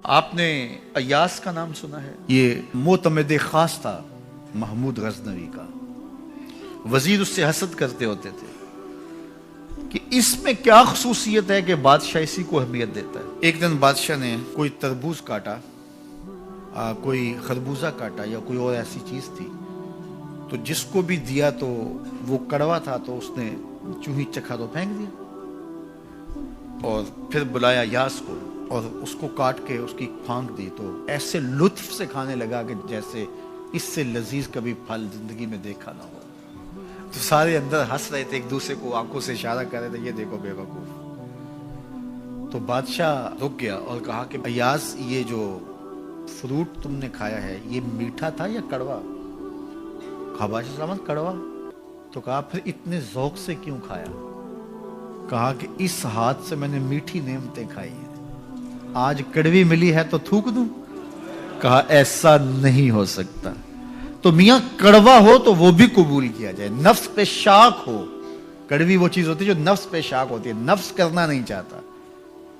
آپ نے ایاس کا نام سنا ہے؟ یہ معتمد خاص تھا محمود غزنوی کا. وزیر اس سے حسد کرتے ہوتے تھے کہ اس میں کیا خصوصیت ہے کہ بادشاہ اسی کو اہمیت دیتا ہے. ایک دن بادشاہ نے کوئی تربوز کاٹا، کوئی خربوزہ کاٹا یا کوئی اور ایسی چیز تھی، تو جس کو بھی دیا تو وہ کڑوا تھا، تو اس نے چوہی چکھا تو پھینک دیا، اور پھر بلایا یاس کو اور اس کو کاٹ کے اس کی پھانک دی، تو ایسے لطف سے کھانے لگا کہ جیسے اس سے لذیذ کبھی پھل زندگی میں دیکھا نہ ہو. تو سارے اندر ہنس رہے تھے، ایک دوسرے کو آنکھوں سے اشارہ کر رہے تھے، یہ دیکھو بے وقوف. تو بادشاہ رک گیا اور کہا کہ ایاز، یہ جو فروٹ تم نے کھایا ہے یہ میٹھا تھا یا کڑوا؟ کہا بادشاہ سلامت کڑوا. تو کہا پھر اتنے ذوق سے کیوں کھایا؟ کہا کہ اس ہاتھ سے میں نے میٹھی نعمتیں کھائی ہیں، آج کڑوی ملی ہے تو تھوک دوں؟ کہا ایسا نہیں ہو سکتا. تو میاں کڑوا ہو تو وہ بھی قبول کیا جائے، نفس پہ شاک ہو. کڑوی وہ چیز ہوتی ہے جو نفس پہ شاک ہوتی ہے، نفس کرنا نہیں چاہتا،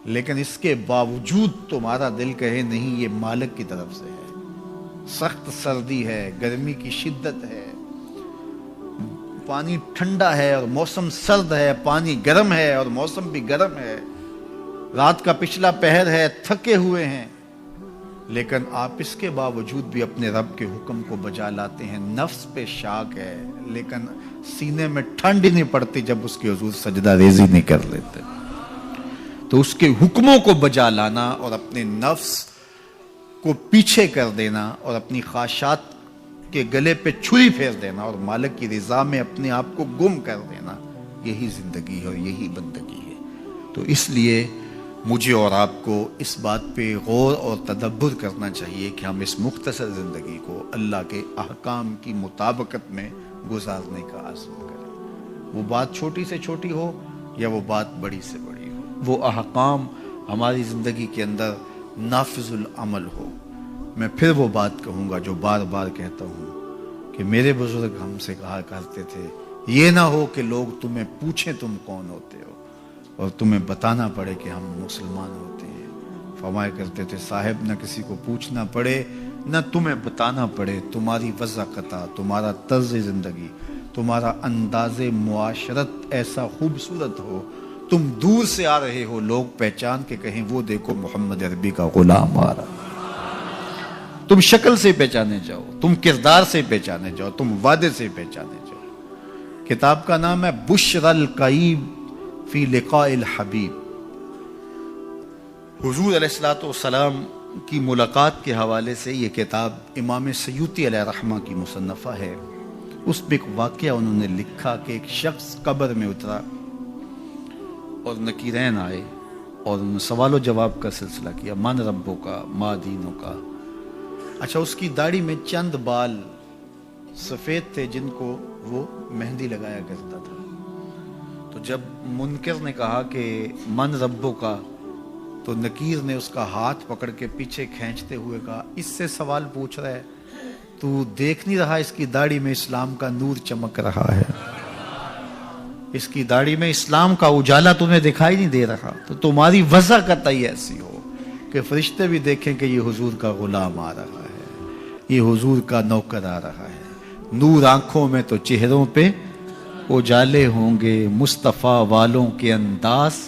لیکن اس کے باوجود تمہارا دل کہے نہیں یہ مالک کی طرف سے ہے. سخت سردی ہے، گرمی کی شدت ہے، پانی ٹھنڈا ہے اور موسم سرد ہے، پانی گرم ہے اور موسم بھی گرم ہے، رات کا پچھلا پہر ہے، تھکے ہوئے ہیں، لیکن آپ اس کے باوجود بھی اپنے رب کے حکم کو بجا لاتے ہیں. نفس پہ شاک ہے لیکن سینے میں ٹھنڈ ہی نہیں پڑتی جب اس کے حضور سجدہ ریزی نہیں کر لیتے. تو اس کے حکموں کو بجا لانا اور اپنے نفس کو پیچھے کر دینا اور اپنی خواہشات کے گلے پہ چھری پھیر دینا اور مالک کی رضا میں اپنے آپ کو گم کر دینا، یہی زندگی ہے اور یہی بندگی ہے. تو اس لیے مجھے اور آپ کو اس بات پہ غور اور تدبر کرنا چاہیے کہ ہم اس مختصر زندگی کو اللہ کے احکام کی مطابقت میں گزارنے کا عزم کریں. وہ بات چھوٹی سے چھوٹی ہو یا وہ بات بڑی سے بڑی ہو، وہ احکام ہماری زندگی کے اندر نافذ العمل ہو. میں پھر وہ بات کہوں گا جو بار بار کہتا ہوں کہ میرے بزرگ ہم سے کہا کرتے تھے، یہ نہ ہو کہ لوگ تمہیں پوچھیں تم کون ہوتے ہو اور تمہیں بتانا پڑے کہ ہم مسلمان ہوتے ہیں. فرمایا کرتے تھے صاحب، نہ کسی کو پوچھنا پڑے نہ تمہیں بتانا پڑے، تمہاری وضاحت، تمہارا طرز زندگی، تمہارا انداز معاشرت ایسا خوبصورت ہو، تم دور سے آ رہے ہو، لوگ پہچان کے کہیں وہ دیکھو محمد عربی کا غلام آ رہا. تم شکل سے پہچانے جاؤ، تم کردار سے پہچانے جاؤ، تم وعدے سے پہچانے جاؤ. کتاب کا نام ہے بشر القیب فی لقاء الحبیب. حضور علیہ السلام کی ملاقات کے حوالے سے یہ کتاب امام سیوطی علیہ رحمہ کی مصنفہ ہے. اس میں ایک واقعہ انہوں نے لکھا کہ ایک شخص قبر میں اترا اور نکیرین آئے اور انہوں نے سوال و جواب کا سلسلہ کیا، من ربوں کا، ما دینوں کا. اچھا، اس کی داڑھی میں چند بال سفید تھے جن کو وہ مہندی لگایا کرتا تھا. تو جب منکر نے کہا کہ من ربوں کا، تو نکیر نے اس کا ہاتھ پکڑ کے پیچھے کھینچتے ہوئے کہا، اس سے سوال پوچھ رہا ہے، تو دیکھ نہیں رہا اس کی داڑھی میں اسلام کا نور چمک رہا ہے؟ اس کی داڑھی میں اسلام کا اجالا تمہیں دکھائی نہیں دے رہا؟ تو تمہاری وضع قطعی ایسی ہو کہ فرشتے بھی دیکھیں کہ یہ حضور کا غلام آ رہا ہے، یہ حضور کا نوکر آ رہا ہے. نور آنکھوں میں تو چہروں پہ اجالے ہوں گے، مصطفیٰ والوں کے انداز